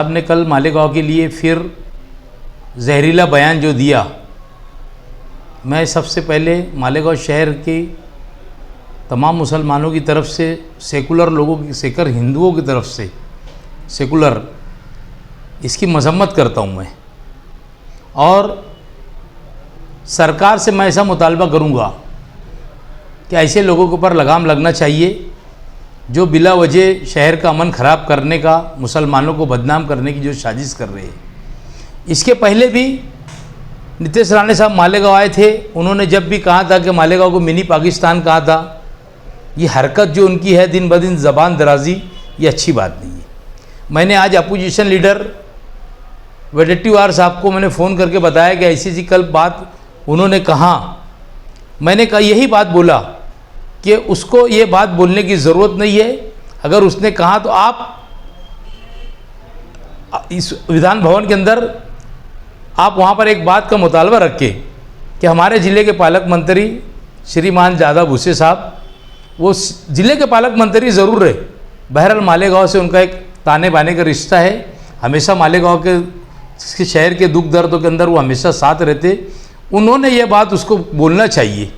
आपने कल मालेगांव के लिए फिर जहरीला बयान जो दिया, मैं सबसे पहले मालेगांव शहर के तमाम मुसलमानों की तरफ से, सेकुलर लोगों की, सेकुलर हिंदुओं की तरफ से, सेकुलर इसकी मजम्मत करता हूँ मैं। और सरकार से मैं ऐसा मुतालबा करूँगा कि ऐसे लोगों के ऊपर लगाम लगना चाहिए जो बिला वजह शहर का अमन ख़राब करने का, मुसलमानों को बदनाम करने की जो साजिश कर रहे हैं। इसके पहले भी नीतीश राणे साहब मालेगांव आए थे, उन्होंने जब भी कहा था कि मालेगांव को मिनी पाकिस्तान कहा था। ये हरकत जो उनकी है दिन ब दिन ज़बान दराजी, ये अच्छी बात नहीं है। मैंने आज अपोजिशन लीडर वडेट्टीवार साहब को मैंने फ़ोन करके बताया कि ऐसी कल बात उन्होंने कहा। मैंने कहा यही बात बोला कि उसको ये बात बोलने की ज़रूरत नहीं है। अगर उसने कहा तो आप इस विधान भवन के अंदर आप वहाँ पर एक बात का मुतालबा रखें कि हमारे ज़िले के पालक मंत्री श्रीमान जादव भूसे साहब, वो ज़िले के पालक मंत्री ज़रूर रहे, बहरहाल मालेगांव से उनका एक ताने बाने का रिश्ता है। हमेशा मालेगांव के शहर के दुख दर्दों के अंदर वो हमेशा साथ रहते। उन्होंने ये बात उसको बोलना चाहिए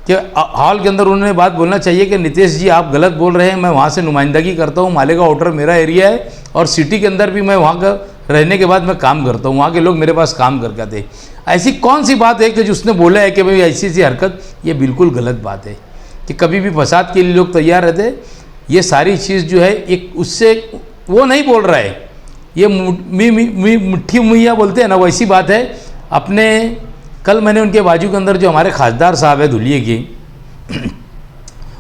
कि हॉल के अंदर उन्होंने बात बोलना चाहिए कि नीतीश जी आप गलत बोल रहे हैं, मैं वहाँ से नुमाइंदगी करता हूँ, मालेगांव आउटर मेरा एरिया है और सिटी के अंदर भी मैं वहाँ का रहने के बाद मैं काम करता हूँ, वहाँ के लोग मेरे पास काम करके आते। ऐसी कौन सी बात है कि जो उसने बोला है कि भाई ऐसी ऐसी हरकत, ये बिल्कुल गलत बात है कि कभी भी फसाद के लिए लोग तैयार रहते। ये सारी चीज़ जो है एक उससे वो नहीं बोल रहा है, ये मुट्ठी मुहैया बोलते हैं ना, वैसी बात है। अपने कल मैंने उनके बाजू के अंदर जो हमारे खासदार साहब है धुलिये की,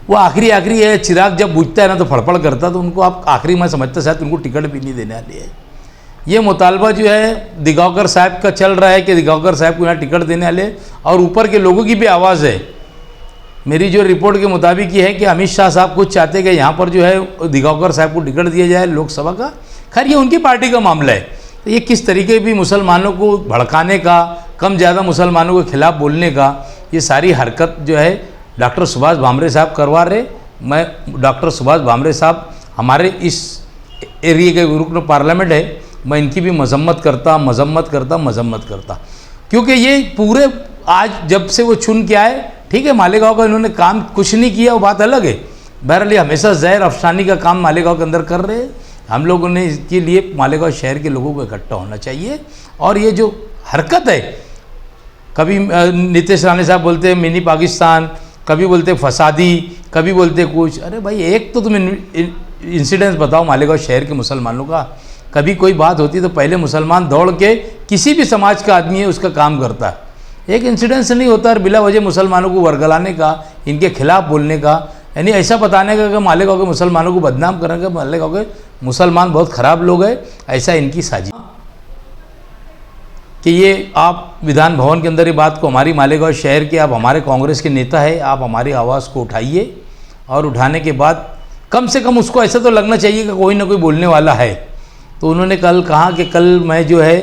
वो आखिरी है, चिराग जब बुझता है ना तो फड़फड़ करता, तो उनको आप आखिरी मैं समझता शायद उनको टिकट भी नहीं देने वाले है। ये मुतालबा जो है दिगावकर साहब का चल रहा है कि दिगावकर साहब को यहाँ टिकट देने वाले, और ऊपर के लोगों की भी आवाज़ है। मेरी जो रिपोर्ट के मुताबिक ये है कि अमित शाह साहब कुछ चाहते कि यहाँ पर जो है दिगावकर साहब को टिकट दिया जाए लोकसभा का। खैर ये उनकी पार्टी का मामला है। तो ये किस तरीके भी मुसलमानों को भड़काने का, कम ज़्यादा मुसलमानों के खिलाफ बोलने का, ये सारी हरकत जो है डॉक्टर सुभाष भामरे साहब करवा रहे। मैं डॉक्टर सुभाष भामरे साहब हमारे इस एरिया के रुकन पार्लियामेंट है, मैं इनकी भी मजम्मत करता, क्योंकि ये पूरे आज जब से वो चुन के आए, ठीक है मालेगांव का इन्होंने काम कुछ नहीं किया, वो बात अलग है। बहरहाल ये हमेशा जहर अफसानी का काम मालेगांव के अंदर कर रहे हैं। हम लोगों ने इसके लिए मालेगांव शहर के लोगों को इकट्ठा होना चाहिए। और ये जो हरकत है, कभी नीतीश राणे साहब बोलते हैं मिनी पाकिस्तान, कभी बोलते फसादी, कभी बोलते कुछ। अरे भाई एक तो तुम इंसिडेंस बताओ मालेगांव शहर के मुसलमानों का। कभी कोई बात होती तो पहले मुसलमान दौड़ के, किसी भी समाज का आदमी है उसका काम करता है। एक इंसिडेंस नहीं होता और बिला वजह मुसलमानों को वर्गलाने का, इनके खिलाफ बोलने का, यानी ऐसा बताने का कि मालेगांव के मुसलमानों को बदनाम करने का, मालेगांव के मुसलमान बहुत ख़राब लोग हैं, ऐसा इनकी साजिश कि ये आप विधान भवन के अंदर ये बात को, हमारी मालेगांव शहर के, आप हमारे कांग्रेस के नेता है, आप हमारी आवाज़ को उठाइए और उठाने के बाद कम से कम उसको ऐसा तो लगना चाहिए कि कोई ना कोई बोलने वाला है। तो उन्होंने कल कहा कि कल मैं जो है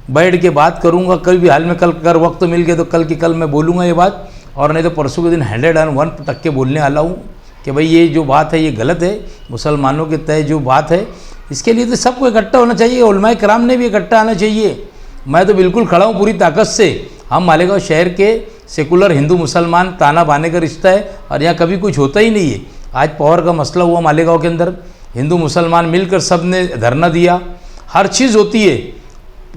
बैठ के बात करूंगा, कल भी हाल में, कल अगर वक्त मिल गया तो कल की कल मैं बोलूँगा ये बात, और नहीं तो परसों के दिन 101 तक के बोलने वाला हूँ कि भाई ये जो बात है ये गलत है, मुसलमानों के तय जो बात है, इसके लिए तो सबको इकट्ठा होना चाहिए। उलमाए कराम ने भी इकट्ठा आना चाहिए। मैं तो बिल्कुल खड़ा हूँ पूरी ताकत से। हम मालेगांव शहर के सेकुलर हिंदू मुसलमान ताना बाने का रिश्ता है और यहाँ कभी कुछ होता ही नहीं है। आज पावर का मसला हुआ मालेगांव के अंदर, हिंदू मुसलमान मिलकर सब ने धरना दिया, हर चीज़ होती है।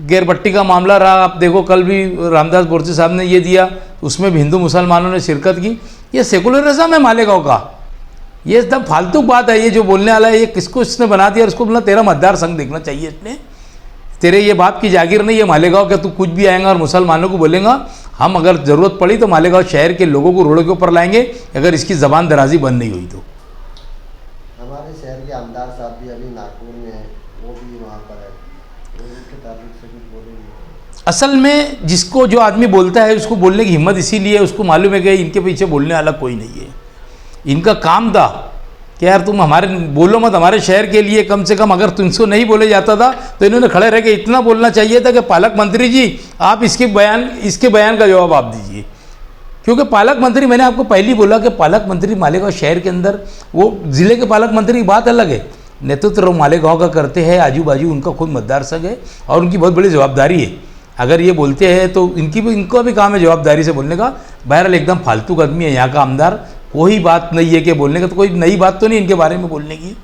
गेरपट्टी का मामला रहा, आप देखो कल भी रामदास बोरसे साहब ने ये दिया, उसमें भी हिंदू मुसलमानों ने शिरकत की। ये सेकुलरिज्म है मालेगांव का, ये एकदम फालतू बात है। ये जो बोलने वाला है ये किसको इसने बना दिया, इसको बोला तेरा मतदार संघ देखना चाहिए इसने, तेरे ये बाप की जागीर नहीं है मालेगांव के, तू कुछ भी आएगा और मुसलमानों को बोलेगा। हम अगर ज़रूरत पड़ी तो मालेगांव शहर के लोगों को रोडों के ऊपर लाएंगे अगर इसकी ज़बान दराजी बंद नहीं हुई तो। हमारे शहर के आमदार साहब भी अभी नागपुर में है, वो भी वहाँ पर है, उनके ताल्लुक से कुछ बोलेंगे? असल में जिसको जो आदमी बोलता है उसको बोलने की हिम्मत इसीलिए, उसको मालूम है कि इनके पीछे बोलने वाला कोई नहीं है। इनका काम था कि यार तुम हमारे बोलो मत, हमारे शहर के लिए कम से कम। अगर तुमसे नहीं बोले जाता था तो इन्होंने खड़े रह के इतना बोलना चाहिए था कि पालक मंत्री जी आप इसके बयान का जवाब आप दीजिए। क्योंकि पालक मंत्री, मैंने आपको पहले ही बोला कि पालक मंत्री मालेगांव शहर के अंदर, वो ज़िले के पालक मंत्री की बात अलग है, नेतृत्व मालेगांव का करते हैं, आजू बाजू उनका खुद मतदार संघ है और उनकी बहुत बड़ी जवाबदारी है। अगर ये बोलते हैं तो इनको भी काम है जवाबदारी से बोलने का। बहरहाल एकदम फालतू का आदमी है यहाँ का आमदार, कोई बात नहीं है कि बोलने का, तो कोई नई बात तो नहीं इनके बारे में बोलने की,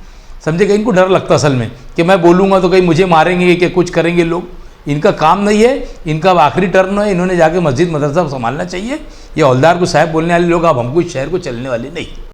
समझे। कहीं इनको डर लगता असल में कि मैं बोलूँगा तो कहीं मुझे मारेंगे कि कुछ करेंगे लोग। इनका काम नहीं है, इनका आखिरी टर्न है, इन्होंने जाके मस्जिद मदरसा संभालना चाहिए। ये हौलदार को साहब बोलने वाले लोग अब हमको इस शहर को चलने वाले नहीं।